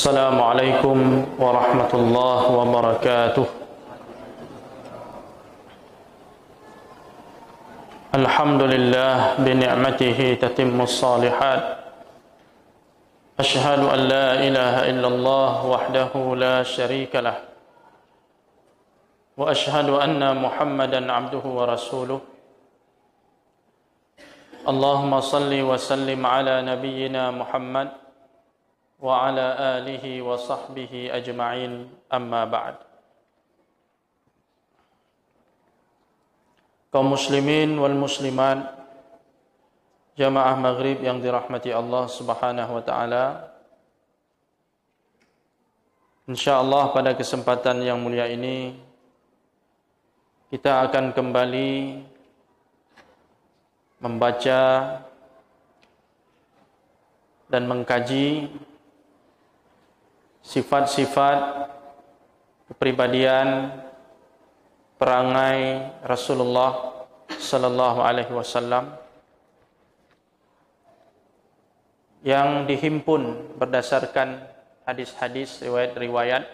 Assalamualaikum warahmatullahi wabarakatuh. Alhamdulillah bini'matihi tatimmus salihat. Ashhadu an la ilaha illallah wahdahu la syarika lah. Wa ashhadu anna Muhammadan abduhu wa rasuluh. Allahumma salli wa sallim ala nabiyyina Muhammad wa ala alihi wa sahbihi ajma'in, amma ba'd. Kaum muslimin wal muslimat, jamaah maghrib yang dirahmati Allah subhanahu wa ta'ala, insyaallah pada kesempatan yang mulia ini kita akan kembali membaca dan mengkaji sifat-sifat kepribadian perangai Rasulullah sallallahu alaihi wasallam yang dihimpun berdasarkan hadis-hadis, riwayat-riwayat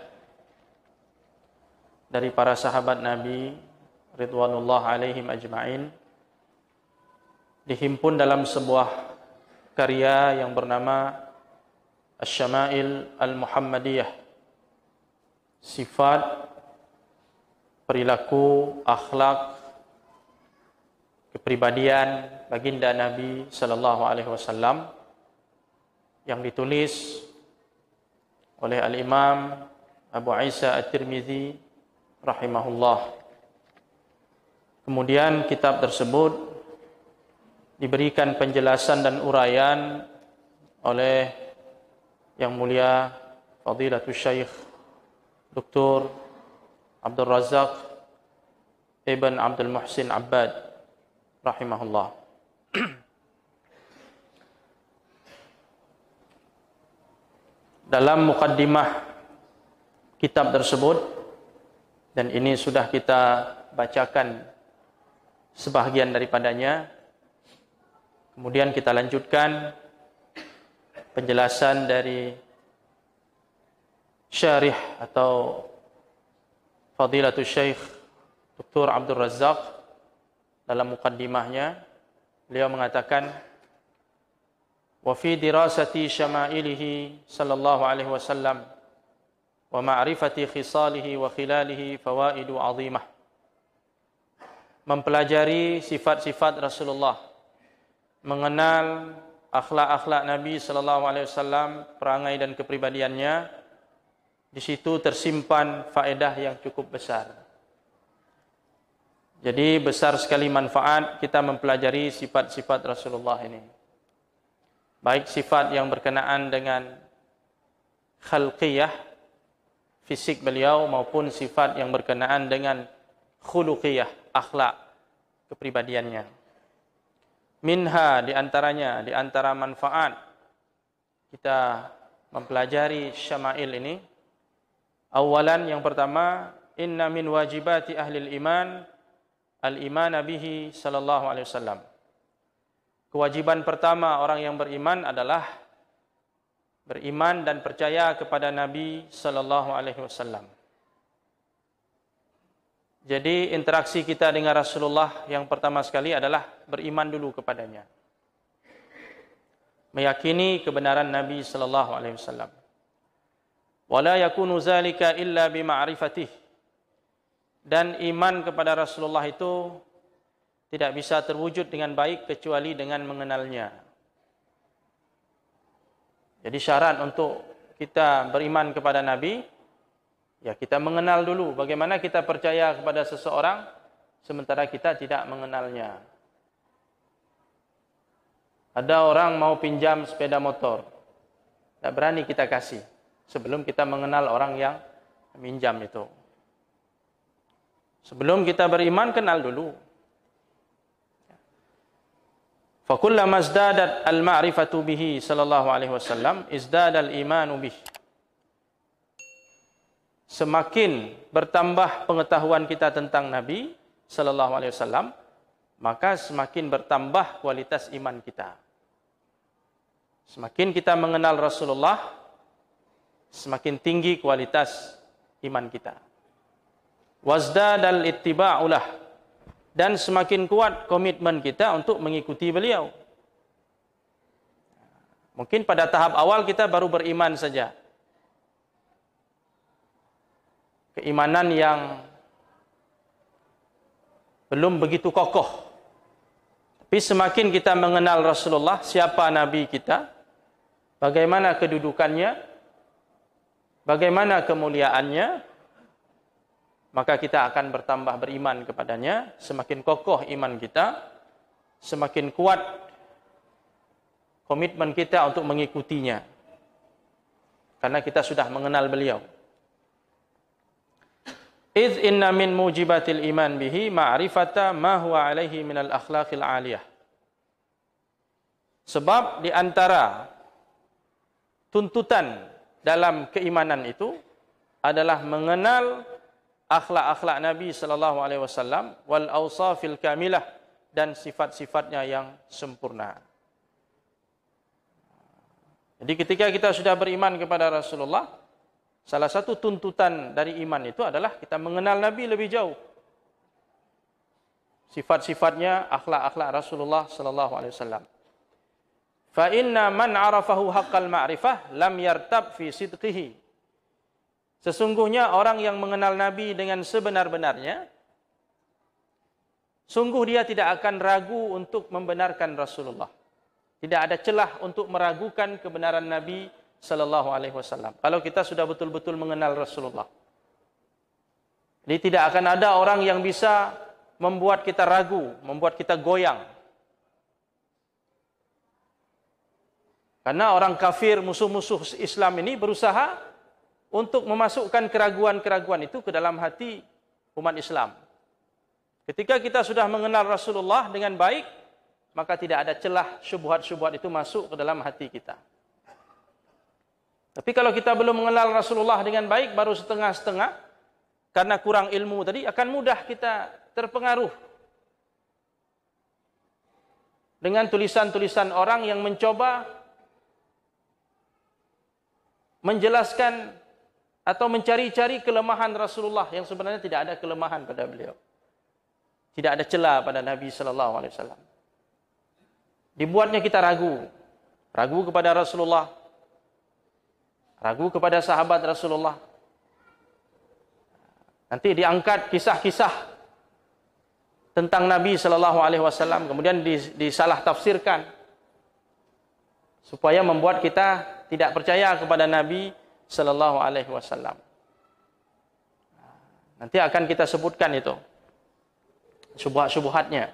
dari para sahabat Nabi ridwanullah alaihim ajma'in, dihimpun dalam sebuah karya yang bernama Asy-Syama'il Al-Muhammadiyah, sifat, perilaku, akhlak, kepribadian baginda Nabi sallallahu alaihi wasallam, yang ditulis oleh Al-Imam Abu Isa At-Tirmidzi rahimahullah. Kemudian kitab tersebut diberikan penjelasan dan uraian oleh yang mulia Fadilatul Syekh Dr. Abdul Razak Ibn Abdul Muhsin Abbad rahimahullah. Dalam mukaddimah kitab tersebut, dan ini sudah kita bacakan sebahagian daripadanya, kemudian kita lanjutkan penjelasan dari syarih atau Fadilatul Syekh Dr. Abdul Razak. Dalam mukaddimahnya beliau mengatakan, wa fi dirasati syama'ilihi sallallahu alaihi wasallam wa ma'rifati khisalihi wa khilalihi fawaidu 'azimah. Mempelajari sifat-sifat Rasulullah, mengenal akhlak-akhlak Nabi sallallahu alaihi wasallam, perangai dan kepribadiannya, di situ tersimpan faedah yang cukup besar. Jadi besar sekali manfaat kita mempelajari sifat-sifat Rasulullah ini. Baik sifat yang berkenaan dengan khalqiyah, fisik beliau, maupun sifat yang berkenaan dengan khuluqiyah, akhlak, kepribadiannya. Minha, di antara manfaat kita mempelajari syama'il ini, awalan, yang pertama, inna min wajibati ahlil iman al-iman bihi sallallahu alaihi wasallam. Kewajiban pertama orang yang beriman adalah beriman dan percaya kepada Nabi sallallahu alaihi wasallam. Jadi interaksi kita dengan Rasulullah yang pertama sekali adalah beriman dulu kepadanya, meyakini kebenaran Nabi sallallahu alaihi wasallam. Wala yakunu zalika illa bima'rifatih, dan iman kepada Rasulullah itu tidak bisa terwujud dengan baik kecuali dengan mengenalnya. Jadi syarat untuk kita beriman kepada Nabi, ya kita mengenal dulu. Bagaimana kita percaya kepada seseorang sementara kita tidak mengenalnya? Ada orang mau pinjam sepeda motor, tidak berani kita kasih sebelum kita mengenal orang yang meminjam itu. Sebelum kita beriman, kenal dulu. Fakullama izdadat al-ma'rifatu bihi sallallahu alaihi wasallam izdadal imanu bih. Semakin bertambah pengetahuan kita tentang Nabi sallallahu alaihi wasallam, maka semakin bertambah kualitas iman kita. Semakin kita mengenal Rasulullah, semakin tinggi kualitas iman kita. Wazdadal ittiba'ulah, dan semakin kuat komitmen kita untuk mengikuti beliau. Mungkin pada tahap awal kita baru beriman saja. Keimanan yang belum begitu kokoh. Tapi semakin kita mengenal Rasulullah, siapa Nabi kita, bagaimana kedudukannya, bagaimana kemuliaannya, maka kita akan bertambah beriman kepadanya. Semakin kokoh iman kita, semakin kuat komitmen kita untuk mengikutinya. Karena kita sudah mengenal beliau. Idz inna min mujibatil iman bihi ma'rifata ma huwa alaihi minal akhlaqil aliyah. Sebab di antara tuntutan dalam keimanan itu adalah mengenal akhlak-akhlak Nabi sallallahu alaihi wasallam wal awsafil kamilah, dan sifat-sifatnya yang sempurna. Jadi ketika kita sudah beriman kepada Rasulullah, salah satu tuntutan dari iman itu adalah kita mengenal Nabi lebih jauh. Sifat-sifatnya, akhlak-akhlak Rasulullah sallallahu alaihi wasallam. Fa inna man 'arafahu haqqal ma'rifah lam yartab fi sidqihi. Sesungguhnya orang yang mengenal Nabi dengan sebenar-benarnya, sungguh dia tidak akan ragu untuk membenarkan Rasulullah. Tidak ada celah untuk meragukan kebenaran Nabi sallallahu alaihi wasallam. Kalau kita sudah betul-betul mengenal Rasulullah. Jadi tidak akan ada orang yang bisa membuat kita ragu, membuat kita goyang. Karena orang kafir, musuh-musuh Islam ini berusaha untuk memasukkan keraguan-keraguan itu ke dalam hati umat Islam. Ketika kita sudah mengenal Rasulullah dengan baik, maka tidak ada celah syubhat-syubhat itu masuk ke dalam hati kita. Tapi kalau kita belum mengenal Rasulullah dengan baik, baru setengah-setengah, karena kurang ilmu tadi, akan mudah kita terpengaruh dengan tulisan-tulisan orang yang mencoba menjelaskan atau mencari-cari kelemahan Rasulullah yang sebenarnya tidak ada kelemahan pada beliau. Tidak ada celah pada Nabi sallallahu alaihi wasallam. Dibuatnya kita ragu. Ragu kepada Rasulullah. Ragu kepada sahabat Rasulullah. Nanti diangkat kisah-kisah tentang Nabi sallallahu alaihi wasallam, kemudian disalah tafsirkan supaya membuat kita tidak percaya kepada Nabi sallallahu alaihi wasallam. Nanti akan kita sebutkan itu syubhat-syubhatnya.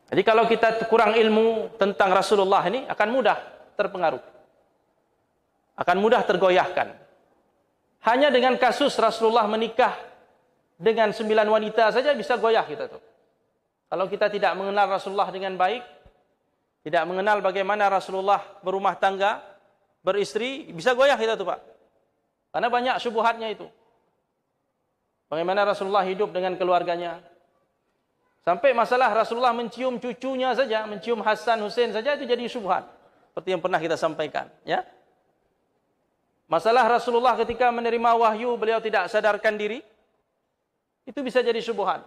Jadi kalau kita kurang ilmu tentang Rasulullah ini, akan mudah terpengaruh. Akan mudah tergoyahkan. Hanya dengan kasus Rasulullah menikah dengan 9 wanita saja bisa goyah kita tuh. Kalau kita tidak mengenal Rasulullah dengan baik, tidak mengenal bagaimana Rasulullah berumah tangga, beristri, bisa goyah kita tuh Pak. Karena banyak syubhatnya itu. Bagaimana Rasulullah hidup dengan keluarganya. Sampai masalah Rasulullah mencium cucunya saja, mencium Hasan, Husain saja, itu jadi syubhat. Seperti yang pernah kita sampaikan. Ya. Masalah Rasulullah ketika menerima wahyu, beliau tidak sadarkan diri, itu bisa jadi syubhat.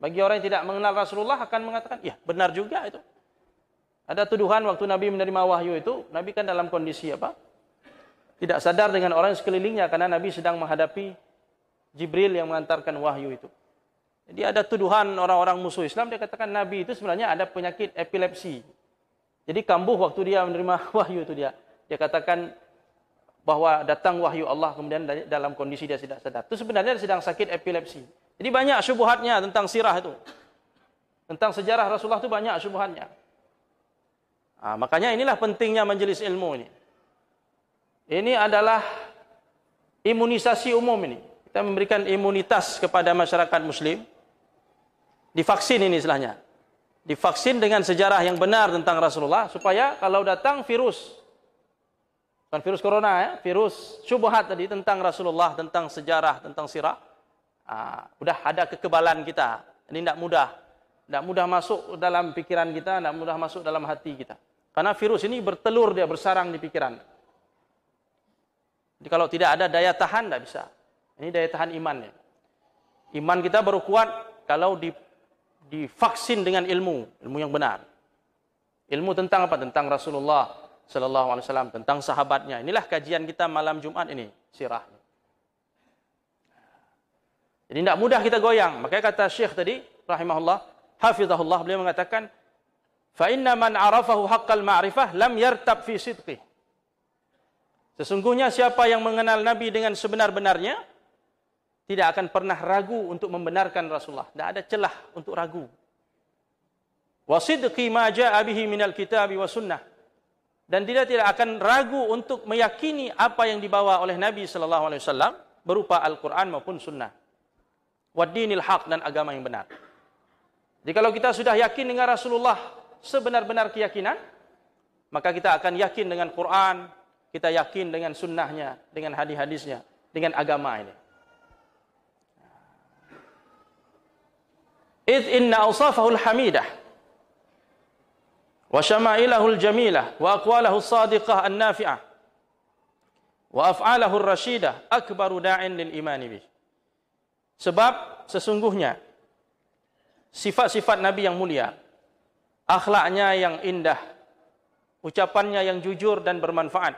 Bagi orang yang tidak mengenal Rasulullah akan mengatakan, ya benar juga itu. Ada tuduhan waktu Nabi menerima wahyu itu, Nabi kan dalam kondisi apa? Tidak sadar dengan orang sekelilingnya, karena Nabi sedang menghadapi Jibril yang mengantarkan wahyu itu. Jadi ada tuduhan orang-orang musuh Islam, dia katakan Nabi itu sebenarnya ada penyakit epilepsi. Jadi kambuh waktu dia menerima wahyu itu dia. Dia katakan bahwa datang wahyu Allah, kemudian dalam kondisi dia tidak sadar. Itu sebenarnya sedang sakit epilepsi. Jadi banyak syubhatnya tentang sirah itu. Tentang sejarah Rasulullah itu banyak syubhatnya. Nah, makanya inilah pentingnya majelis ilmu ini. Ini adalah imunisasi umum ini. Kita memberikan imunitas kepada masyarakat muslim. Divaksin ini istilahnya. Divaksin dengan sejarah yang benar tentang Rasulullah, supaya kalau datang virus, bukan virus corona ya, virus syubhat tadi tentang Rasulullah, tentang sejarah, tentang sirah, udah ada kekebalan kita. Ini tidak mudah masuk dalam pikiran kita, tidak mudah masuk dalam hati kita. Karena virus ini bertelur, dia bersarang di pikiran. Jadi kalau tidak ada daya tahan, tidak bisa. Ini daya tahan imannya. Iman kita baru kuat kalau divaksin dengan ilmu yang benar. Ilmu tentang apa? Tentang Rasulullah sallallahu alaihi wasallam, tentang sahabatnya. Inilah kajian kita malam Jumat ini, sirah. Jadi tidak mudah kita goyang. Makanya kata Syekh tadi, rahimahullah, hafizahullah, beliau mengatakan, fa inna man arafahu haqqal ma'rifah lam yartab fi sidqih. Sesungguhnya siapa yang mengenal Nabi dengan sebenar-benarnya tidak akan pernah ragu untuk membenarkan Rasulullah. Tidak ada celah untuk ragu. Wa sidqi ma jaa'a bihi minal kitabi wa sunnah. Dan dia tidak akan ragu untuk meyakini apa yang dibawa oleh Nabi sallallahu alaihi wasallam berupa Al-Qur'an maupun sunnah. Wa dinil haq, dan agama yang benar. Jadi kalau kita sudah yakin dengan Rasulullah sebenar-benar keyakinan, maka kita akan yakin dengan Quran, kita yakin dengan sunnahnya, dengan hadis-hadisnya, dengan agama ini. Idh inna awsafahul hamidah wa syama'ilahul jamilah wa aqwalahul sadiqah an-nafi'ah wa af'alahul rasyidah akbaru da'in lil imani bih. Sebab sesungguhnya sifat-sifat Nabi yang mulia, akhlaknya yang indah, ucapannya yang jujur dan bermanfaat.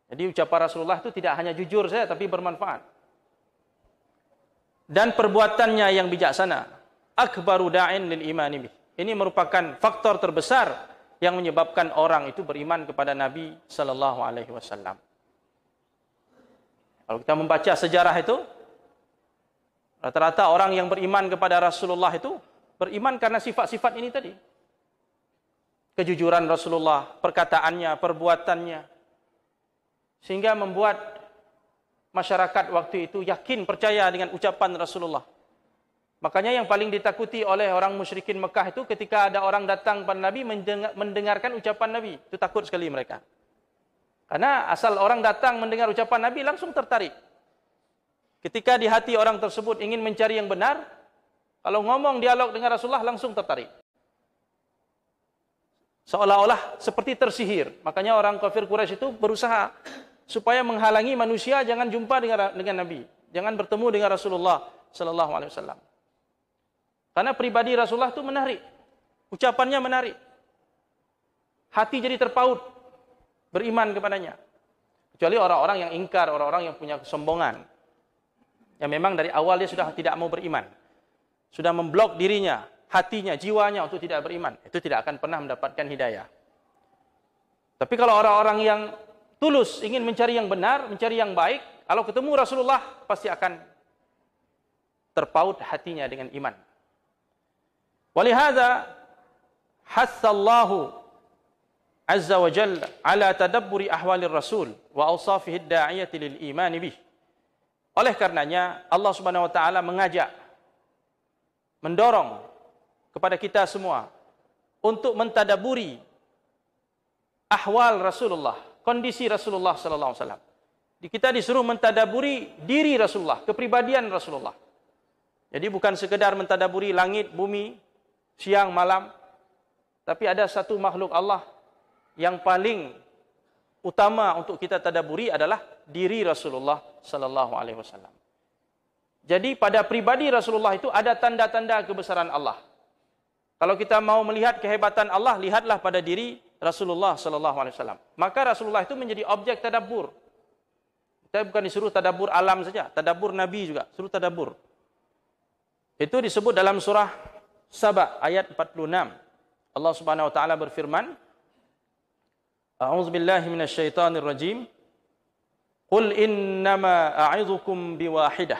Jadi ucapan Rasulullah itu tidak hanya jujur saja, tapi bermanfaat. Dan perbuatannya yang bijaksana, akbaru da'in lil imani bih. Ini merupakan faktor terbesar yang menyebabkan orang itu beriman kepada Nabi sallallahu alaihi wasallam. Kalau kita membaca sejarah itu, rata-rata orang yang beriman kepada Rasulullah itu beriman karena sifat-sifat ini tadi. Kejujuran Rasulullah, perkataannya, perbuatannya, sehingga membuat masyarakat waktu itu yakin, percaya dengan ucapan Rasulullah. Makanya yang paling ditakuti oleh orang musyrikin Mekah itu ketika ada orang datang pada Nabi mendengarkan ucapan Nabi. Itu takut sekali mereka. Karena asal orang datang mendengar ucapan Nabi langsung tertarik. Ketika di hati orang tersebut ingin mencari yang benar, kalau ngomong dialog dengan Rasulullah langsung tertarik. Seolah-olah seperti tersihir. Makanya orang kafir Quraisy itu berusaha supaya menghalangi manusia jangan jumpa dengan Nabi, jangan bertemu dengan Rasulullah sallallahu alaihi wasallam. Karena pribadi Rasulullah itu menarik, ucapannya menarik, hati jadi terpaut beriman kepadanya. Kecuali orang-orang yang ingkar, orang-orang yang punya kesombongan, yang memang dari awal dia sudah tidak mau beriman, sudah memblok dirinya, hatinya, jiwanya untuk tidak beriman, itu tidak akan pernah mendapatkan hidayah. Tapi kalau orang-orang yang tulus ingin mencari yang benar, mencari yang baik, kalau ketemu Rasulullah pasti akan terpaut hatinya dengan iman. Walihada hassallahu azza wa jalla ala tadabburi ahwalir rasul wa awsafihi ad-da'iyati lil iman bih. Oleh karenanya Allah Subhanahu wa taala mengajak, mendorong kepada kita semua untuk mentadaburi ahwal Rasulullah, kondisi Rasulullah sallallahu alaihi wasallam. Kita disuruh mentadaburi diri Rasulullah, kepribadian Rasulullah. Jadi bukan sekedar mentadaburi langit, bumi, siang, malam, tapi ada satu makhluk Allah yang paling utama untuk kita tadaburi adalah diri Rasulullah sallallahu alaihi wasallam. Jadi pada pribadi Rasulullah itu ada tanda-tanda kebesaran Allah. Kalau kita mau melihat kehebatan Allah, lihatlah pada diri Rasulullah sallallahu alaihi wasallam. Maka Rasulullah itu menjadi objek tadabbur. Kita bukan disuruh tadabbur alam saja, tadabbur Nabi juga, suruh tadabbur. Itu disebut dalam surah Saba ayat 46. Allah Subhanahu wa taala berfirman, A'udzu billahi minasyaitonir rajim. Qul innama a'idzukum biwahidah.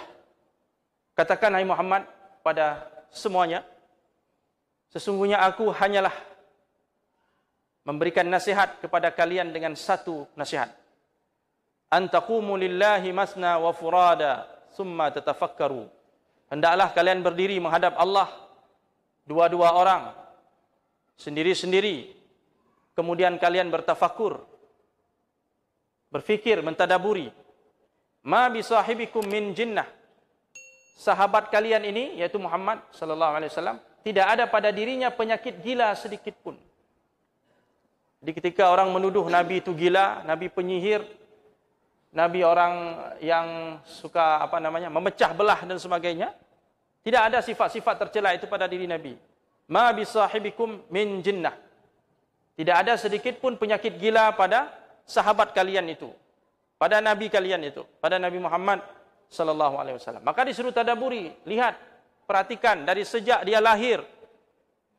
Katakan hai Muhammad pada semuanya, sesungguhnya aku hanyalah memberikan nasihat kepada kalian dengan satu nasihat. Antaqumu lillahi masna wa furada thumma tatafakkaru. Hendaklah kalian berdiri menghadap Allah dua-dua orang, sendiri-sendiri, kemudian kalian bertafakur, berfikir, mentadaburi. Ma bisahibikum min jinnah. Sahabat kalian ini, yaitu Muhammad sallallahu alaihi wasallam, tidak ada pada dirinya penyakit gila sedikit pun. Jadi ketika orang menuduh Nabi itu gila, Nabi penyihir, Nabi orang yang suka memecah belah dan sebagainya. Tidak ada sifat-sifat tercela itu pada diri Nabi. Ma bisahibikum min jinnah. Tidak ada sedikit pun penyakit gila pada sahabat kalian itu, pada Nabi kalian itu, pada Nabi Muhammad sallallahu alaihi wasallam. Maka disuruh tadabburi, lihat, perhatikan dari sejak dia lahir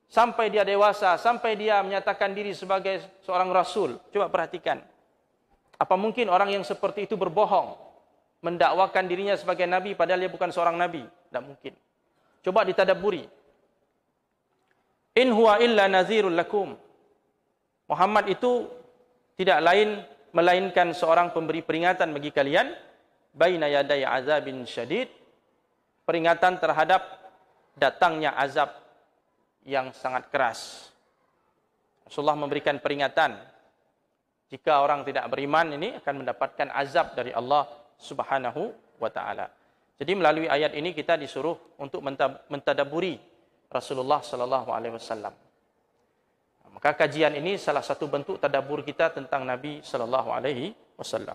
sampai dia dewasa, sampai dia menyatakan diri sebagai seorang rasul. Coba perhatikan. Apa mungkin orang yang seperti itu berbohong, mendakwakan dirinya sebagai nabi padahal dia bukan seorang nabi? Tidak mungkin. Coba ditadabburi. In huwa illa nazirul lakum. Muhammad itu tidak lain melainkan seorang pemberi peringatan bagi kalian, baina yaday azabin syadid, peringatan terhadap datangnya azab yang sangat keras. Rasulullah memberikan peringatan, jika orang tidak beriman ini akan mendapatkan azab dari Allah Subhanahu wa taala. Jadi melalui ayat ini kita disuruh untuk mentadabburi Rasulullah sallallahu alaihi wasallam. Maka kajian ini salah satu bentuk tadabbur kita tentang Nabi sallallahu alaihi wasallam.